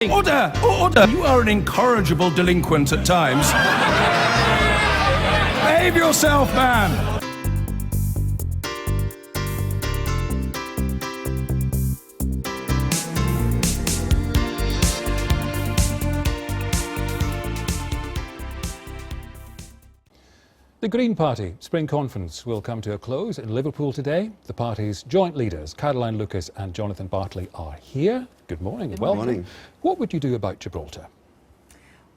Order! Order! You are an incorrigible delinquent at times. Behave yourself, man! The Green Party Spring Conference will come to a close in Liverpool today. The party's joint leaders, Caroline Lucas and Jonathan Bartley, are here. Good morning. Good Welcome. morning. What would you do about Gibraltar?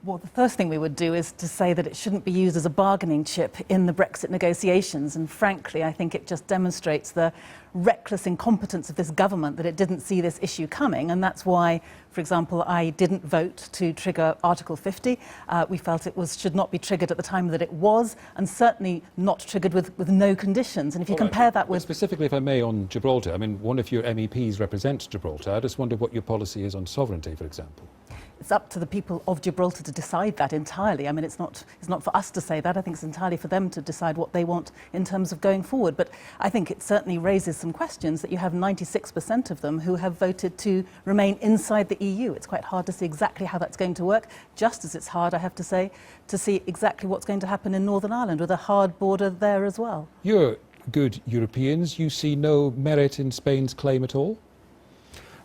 Well, the first thing we would do is to say that it shouldn't be used as a bargaining chip in the Brexit negotiations. And frankly, I think it just demonstrates the reckless incompetence of this government that it didn't see this issue coming. And that's why, for example, I didn't vote to trigger Article 50. We felt it should not be triggered at the time that it was, and certainly not triggered with no conditions. And if you compare that with... Specifically, if I may, on Gibraltar, I mean, one of your MEPs represents Gibraltar. I just wonder what your policy is on sovereignty, for example. It's up to the people of Gibraltar to decide that entirely. I mean, it's not for us to say that. I think it's entirely for them to decide what they want in terms of going forward. But I think it certainly raises some questions that you have 96% of them who have voted to remain inside the EU. It's quite hard to see exactly how that's going to work, just as it's hard, I have to say, to see exactly what's going to happen in Northern Ireland with a hard border there as well. You're good Europeans. You see no merit in Spain's claim at all?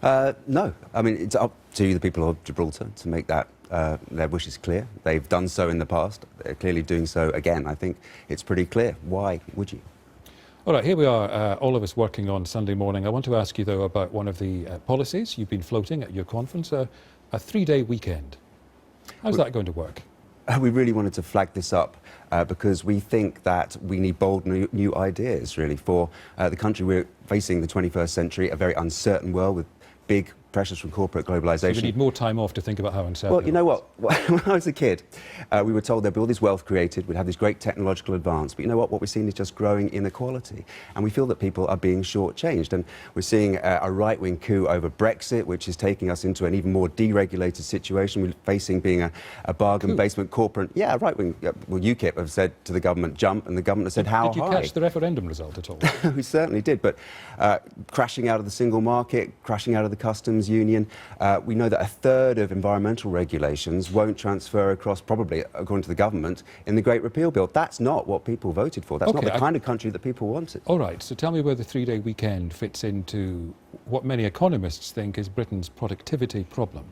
No. I mean, it's up to the people of Gibraltar to make that their wishes clear. They've done so in the past. They're clearly doing so again. I think it's pretty clear. Why would you? All right, here we are, all of us working on Sunday morning. I want to ask you, though, about one of the policies you've been floating at your conference, a three-day weekend. How's that going to work? We really wanted to flag this up because we think that we need bold new ideas, really, for the country. We're facing the 21st century, a very uncertain world with big pressures from corporate globalisation. So we need more time off to think about how uncertain. Well, you know what? When I was a kid, we were told there'd be all this wealth created, we'd have this great technological advance, but you know what? What we're seeing is just growing inequality. And we feel that people are being shortchanged. And we're seeing a right-wing coup over Brexit, which is taking us into an even more deregulated situation. We're facing being a bargain basement corporate. Yeah, right-wing. Well, UKIP have said to the government, jump, and the government has said, how high? Did you catch the referendum result at all? We certainly did, but crashing out of the single market, crashing out of the customs union. We know that a third of environmental regulations won't transfer across, probably, according to the government, in the Great Repeal Bill. That's not what people voted for. That's not the kind of country that people wanted. All right, so tell me where the three-day weekend fits into what many economists think is Britain's productivity problem.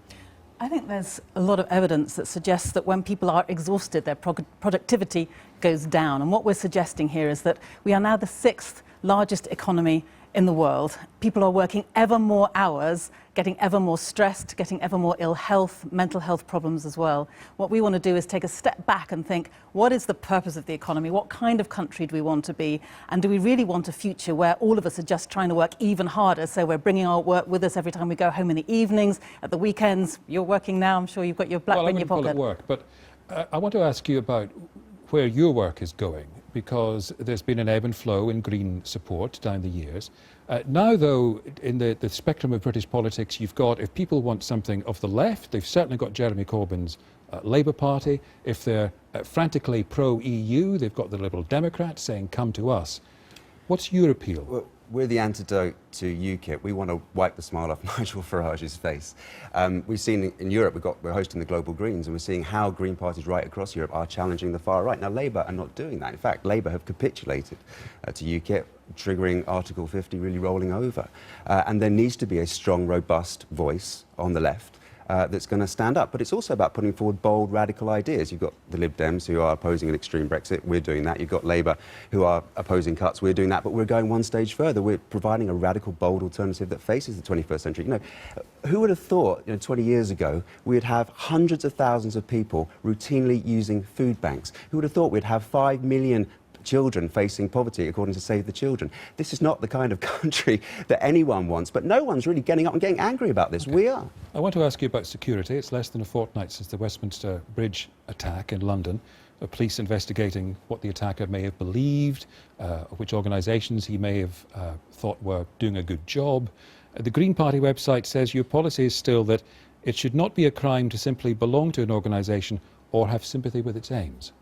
I think there's a lot of evidence that suggests that when people are exhausted, their productivity goes down. And what we're suggesting here is that we are now the 6th largest economy in the world. People are working ever more hours, getting ever more stressed, getting ever more ill health, mental health problems as well. What we want to do is take a step back and think, what is the purpose of the economy? What kind of country do we want to be? And do we really want a future where all of us are just trying to work even harder? So we're bringing our work with us every time we go home in the evenings, at the weekends. You're working now, I'm sure you've got your BlackBerry in your pocket. Well, I wouldn't call it work, but I want to ask you about where your work is going, because there's been an ebb and flow in Green support down the years. Now, though, in the spectrum of British politics, you've got, if people want something of the left, they've certainly got Jeremy Corbyn's Labour Party. If they're frantically pro-EU, they've got the Liberal Democrats saying, come to us. What's your appeal? Well, we're the antidote to UKIP. We want to wipe the smile off Nigel Farage's face. We've seen in Europe, we're hosting the Global Greens, and we're seeing how Green parties right across Europe are challenging the far right. Now, Labour are not doing that. In fact, Labour have capitulated to UKIP, triggering Article 50, really rolling over. And there needs to be a strong, robust voice on the left that's going to stand up. But it's also about putting forward bold, radical ideas. You've got the Lib Dems who are opposing an extreme Brexit. We're doing that. You've got Labour who are opposing cuts. We're doing that. But we're going one stage further. We're providing a radical, bold alternative that faces the 21st century. You know, who would have thought, 20 years ago, we'd have hundreds of thousands of people routinely using food banks? Who would have thought we'd have 5 million children facing poverty, according to Save the Children? This is not the kind of country that anyone wants, but no one's really getting up and getting angry about this. Okay. We are. I want to ask you about security. It's less than a fortnight since the Westminster Bridge attack in London. The police investigating what the attacker may have believed, which organisations he may have thought were doing a good job. The Green Party website says your policy is still that it should not be a crime to simply belong to an organisation or have sympathy with its aims.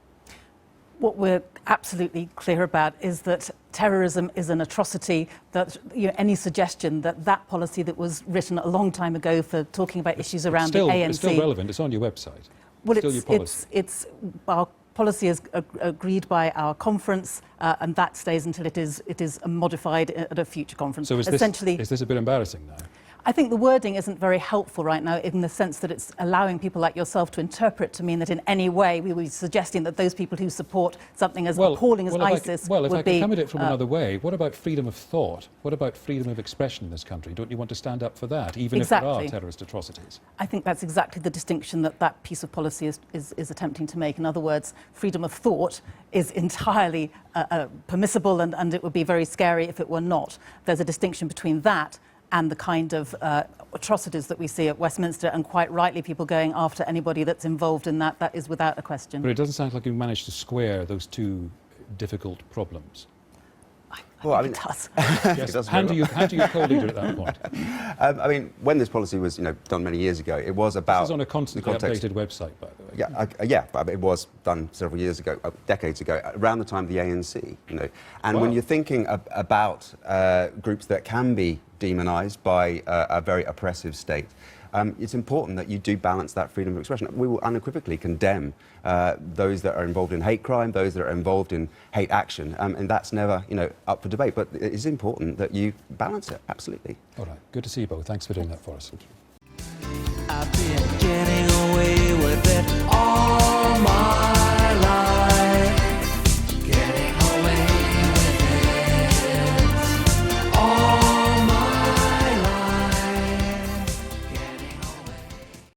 What we're absolutely clear about is that terrorism is an atrocity, that any suggestion that that policy that was written a long time ago for talking about issues around the ANC... It's still relevant. It's on your website. Well, still your policy. it's our policy is agreed by our conference, and that stays until it is modified at a future conference. So is this a bit embarrassing now? I think the wording isn't very helpful right now, in the sense that it's allowing people like yourself to interpret to mean that in any way we were suggesting that those people who support something as appalling as ISIS Well, if I would could come at it from another way, what about freedom of thought? What about freedom of expression in this country? Don't you want to stand up for that, even if there are terrorist atrocities? I think that's exactly the distinction that that piece of policy is attempting to make. In other words, freedom of thought is entirely permissible, and it would be very scary if it were not. There's a distinction between that and the kind of atrocities that we see at Westminster, and quite rightly people going after anybody that's involved in that. That is without a question. But it doesn't sound like you managed to square those two difficult problems. I think it does. Yes. Hand to your co-leader at that point. I mean, when this policy was done many years ago, it was about... This is on a constantly updated website, by the way. Yeah, but it was done several years ago, decades ago, around the time of the ANC. And when you're thinking about groups that can be demonised by a very oppressive state, it's important that you do balance that freedom of expression. We will unequivocally condemn those that are involved in hate crime, those that are involved in hate action, and that's never, up for debate. But it is important that you balance it, absolutely. All right, good to see you both. Thanks for doing that for us. I've been getting away with it all